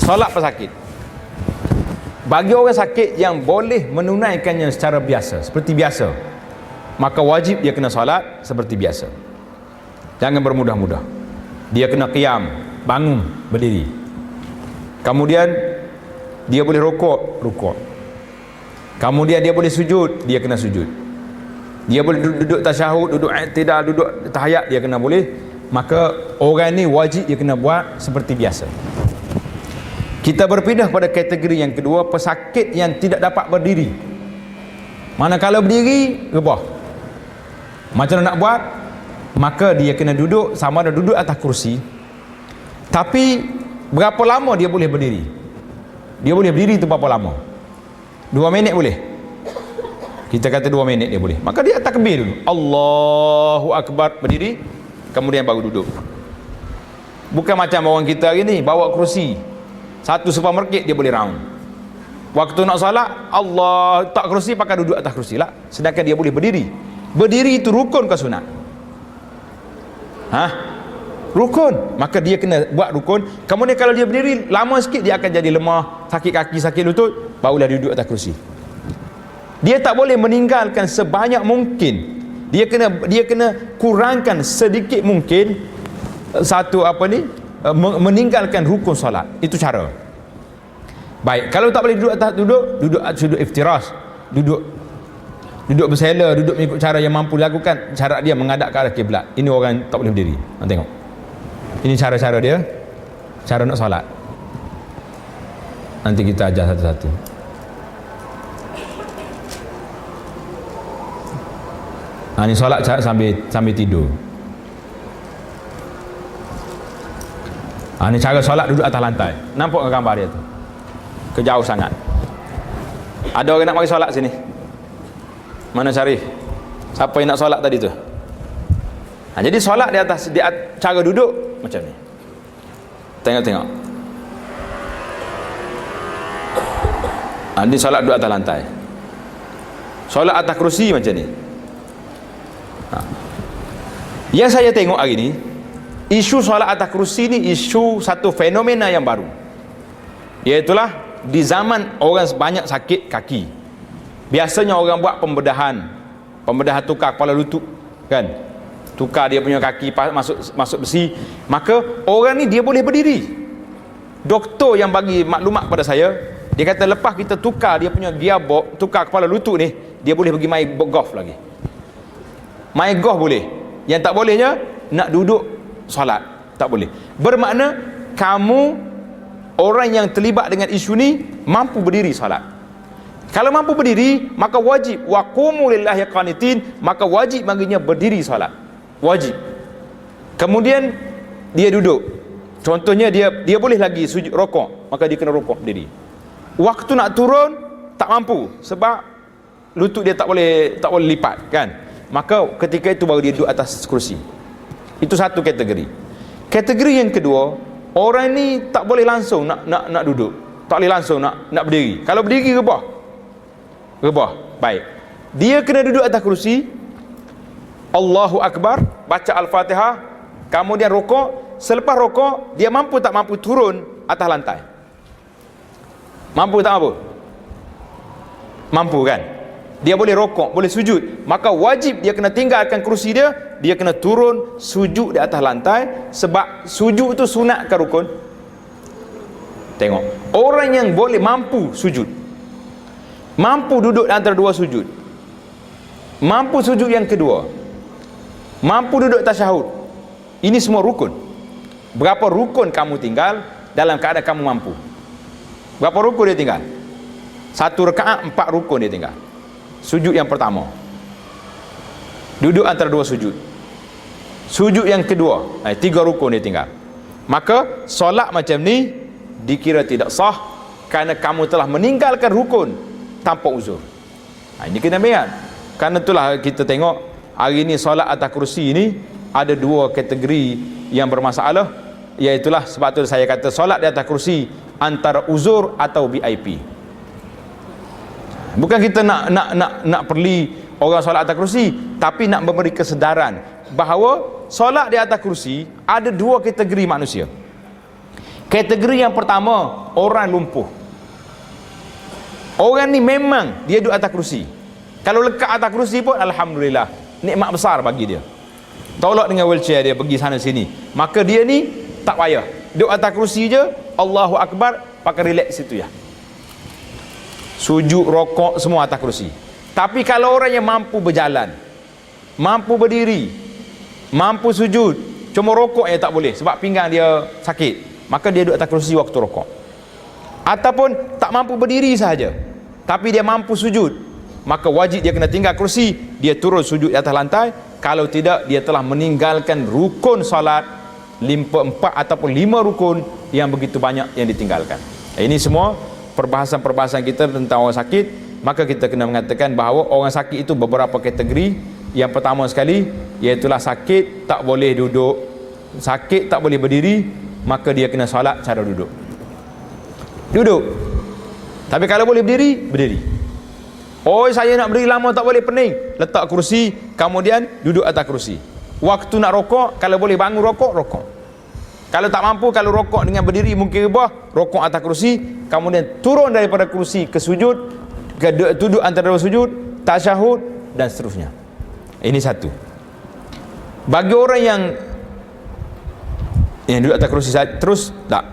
Solat pesakit. Bagi orang sakit yang boleh menunaikannya secara biasa, seperti biasa, maka wajib dia kena solat seperti biasa. Jangan bermudah-mudah. Dia kena qiyam, bangun, berdiri. Kemudian dia boleh rukuk, rukuk. Kemudian dia boleh sujud, dia kena sujud. Dia boleh duduk tasyahud, duduk i'tidal, duduk tahiyat, dia kena boleh. Maka orang ni wajib dia kena buat seperti biasa. Kita berpindah pada kategori yang kedua, pesakit yang tidak dapat berdiri. Manakala berdiri, rebah. Macam mana nak buat? Maka dia kena duduk, sama ada duduk atas kursi. Tapi berapa lama dia boleh berdiri? Dia boleh berdiri tu berapa lama? 2 minit boleh? Kita kata 2 minit dia boleh. Maka dia takbir dulu. Allahu Akbar, berdiri, kemudian baru duduk. Bukan macam orang kita hari ni, bawa kerusi. Satu supermarket dia boleh round. Waktu nak solat, Allah tak kerusi, pakai duduk atas kerusi lah. Sedangkan dia boleh berdiri. Berdiri itu rukun ke sunat? Rukun. Maka dia kena buat rukun. Kemudian kalau dia berdiri lama sikit, dia akan jadi lemah, sakit kaki, sakit lutut, barulah duduk atas kerusi. Dia tak boleh meninggalkan sebanyak mungkin. Dia kena kurangkan sedikit mungkin meninggalkan rukun solat. Itu cara. Baik, kalau tak boleh duduk atas duduk sudut iftiras, duduk bersela, duduk mengikut cara yang mampu dilakukan. Cara dia menghadap ke arah kiblat. Ini orang tak boleh berdiri. Tengok. Ini cara-cara dia, cara nak solat. Nanti kita ajar satu-satu. Ini solat sambil tidur. Ini cara solat duduk atas lantai. Nampak gambar dia tu? Kejauh sangat. Ada orang nak mari solat sini? Mana Syarif? Siapa yang nak solat tadi tu? Jadi solat di atas cara duduk macam ni. Tengok. Ini solat duduk atas lantai. Solat atas kerusi macam ni. Yang saya tengok hari ni, isu solat atas kerusi ni isu satu fenomena yang baru. Iaitulah di zaman orang banyak sakit kaki, biasanya orang buat pembedahan tukar kepala lutut, kan, tukar dia punya kaki masuk besi. Maka orang ni dia boleh berdiri. Doktor yang bagi maklumat kepada saya, dia kata lepas kita tukar dia punya gearbox, tukar kepala lutut ni, dia boleh pergi main golf lagi. Main golf boleh. Yang tak bolehnya nak duduk solat, tak boleh. Bermakna kamu orang yang terlibat dengan isu ni mampu berdiri solat. Kalau mampu berdiri, maka wajib waqumu lillahi qanitin, maka wajib baginya berdiri solat. Wajib. Kemudian dia duduk. Contohnya dia boleh lagi sujud rokok, maka dia kena rokok berdiri. Waktu nak turun tak mampu sebab lutut dia tak boleh lipat, kan? Maka ketika itu baru dia duduk atas kerusi. Itu satu kategori. Kategori yang kedua, orang ni tak boleh langsung nak duduk, tak boleh langsung nak berdiri. Kalau berdiri rebah. Baik, dia kena duduk atas kerusi, Allahu Akbar, baca Al-Fatihah, kemudian rokok. Selepas rokok, dia mampu tak mampu turun atas lantai? Mampu tak mampu? Mampu, kan? Dia boleh rokok, boleh sujud. Maka wajib dia kena tinggalkan kerusi dia kena turun sujud di atas lantai. Sebab sujud itu sunat ke rukun? Tengok, orang yang boleh mampu sujud, mampu duduk antara dua sujud, mampu sujud yang kedua, mampu duduk tasyahud, ini semua rukun. Berapa rukun kamu tinggal dalam keadaan kamu mampu? Berapa rukun dia tinggal? 1 rakaat 4 rukun dia tinggal. Sujud yang pertama, duduk antara dua sujud. Sujud yang kedua, 3 rukun dia tinggal. Maka solat macam ni dikira tidak sah kerana kamu telah meninggalkan rukun tanpa uzur. Ini kena bayar. Kerana itulah kita tengok hari ni solat atas kerusi ini ada 2 kategori yang bermasalah. Iaitulah sebab tu saya kata solat di atas kerusi antara uzur atau VIP. Bukan kita nak perli orang solat atas kerusi, tapi nak memberi kesedaran bahawa solat di atas kerusi ada 2 kategori manusia. Kategori yang pertama, orang lumpuh. Orang ni memang dia duduk atas kerusi. Kalau lekat atas kerusi pun alhamdulillah, nikmat besar bagi dia. Tolak dengan wheelchair dia pergi sana sini. Maka dia ni tak payah. Duduk atas kerusi je, Allahu Akbar, pakai relax situ ya. Sujud, rokok semua atas kerusi. Tapi kalau orang yang mampu berjalan, mampu berdiri, mampu sujud, cuma rokok yang tak boleh sebab pinggang dia sakit, maka dia duduk atas kerusi waktu rokok. Ataupun tak mampu berdiri sahaja, tapi dia mampu sujud, maka wajib dia kena tinggal kerusi, dia turun sujud di atas lantai. Kalau tidak, dia telah meninggalkan rukun solat 4 ataupun 5 rukun yang begitu banyak yang ditinggalkan. Ini semua perbahasan-perbahasan kita tentang orang sakit. Maka kita kena mengatakan bahawa orang sakit itu beberapa kategori. Yang pertama sekali, iaitulah sakit tak boleh duduk, sakit tak boleh berdiri, maka dia kena solat cara duduk. Tapi kalau boleh berdiri, berdiri. Oh, saya nak berdiri lama tak boleh, pening, letak kerusi, kemudian duduk atas kerusi. Waktu nak rokok, kalau boleh bangun rokok, rokok. Kalau tak mampu, kalau rokok dengan berdiri mungkin rebah, rokok atas kerusi, kemudian turun daripada kerusi ke sujud, ke duduk antara dua sujud, tasyahud dan seterusnya. Ini satu. Bagi orang yang duduk atas kerusi terus, tak,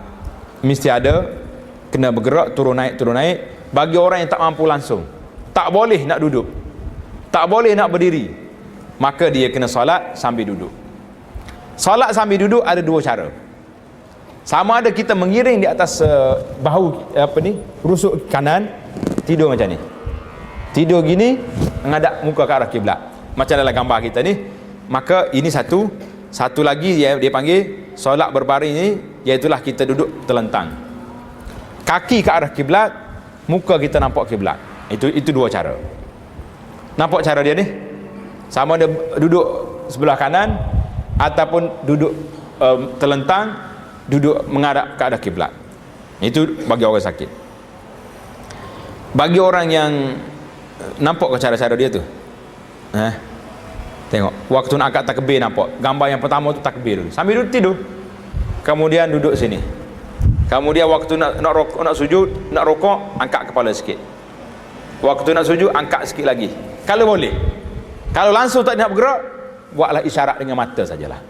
mesti ada kena bergerak, turun naik. Bagi orang yang tak mampu langsung, tak boleh nak duduk, tak boleh nak berdiri, maka dia kena solat sambil duduk. Solat sambil duduk ada dua cara. Sama ada kita mengiring di atas bahu rusuk kanan, tidur macam ni, tidur gini menghadap muka ke arah kiblat macam dalam gambar kita ni. Maka ini satu lagi dia panggil solat berbaring ni, iaitulah kita duduk terlentang, kaki ke arah kiblat, muka kita nampak kiblat. Itu dua cara. Nampak cara dia ni? Sama ada duduk sebelah kanan ataupun duduk terlentang, duduk menghadap ke arah kiblat. Itu bagi orang sakit. Bagi orang yang nampak ke cara-cara dia tu, tengok waktu nak angkat takbir, nampak gambar yang pertama tu takbir dulu sambil duduk tidur, kemudian duduk sini, kemudian waktu nak rokok, nak sujud, nak rokok, angkat kepala sikit, waktu nak sujud angkat sikit lagi kalau boleh. Kalau langsung tak nak bergerak, buatlah isyarat dengan mata sajalah.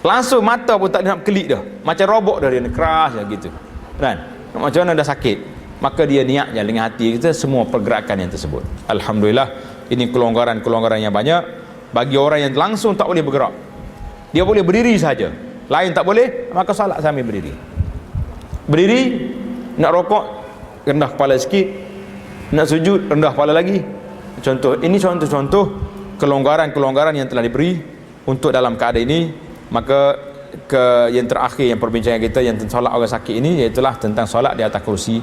Langsung mata pun tak nak kelip dah, macam robot dah, dia keras gitu kan, macam mana dah sakit. Maka dia niat je dengan hati kita semua pergerakan yang tersebut. Alhamdulillah, ini kelonggaran yang banyak. Bagi orang yang langsung tak boleh bergerak, dia boleh berdiri saja, lain tak boleh, maka salat sambil berdiri. Berdiri, nak rokok rendah kepala sikit, nak sujud rendah kepala lagi. Ini contoh-contoh kelonggaran yang telah diberi untuk dalam keadaan ini. Maka yang terakhir yang perbincangan kita yang tentang solat orang sakit ini, iaitulah tentang solat di atas kerusi.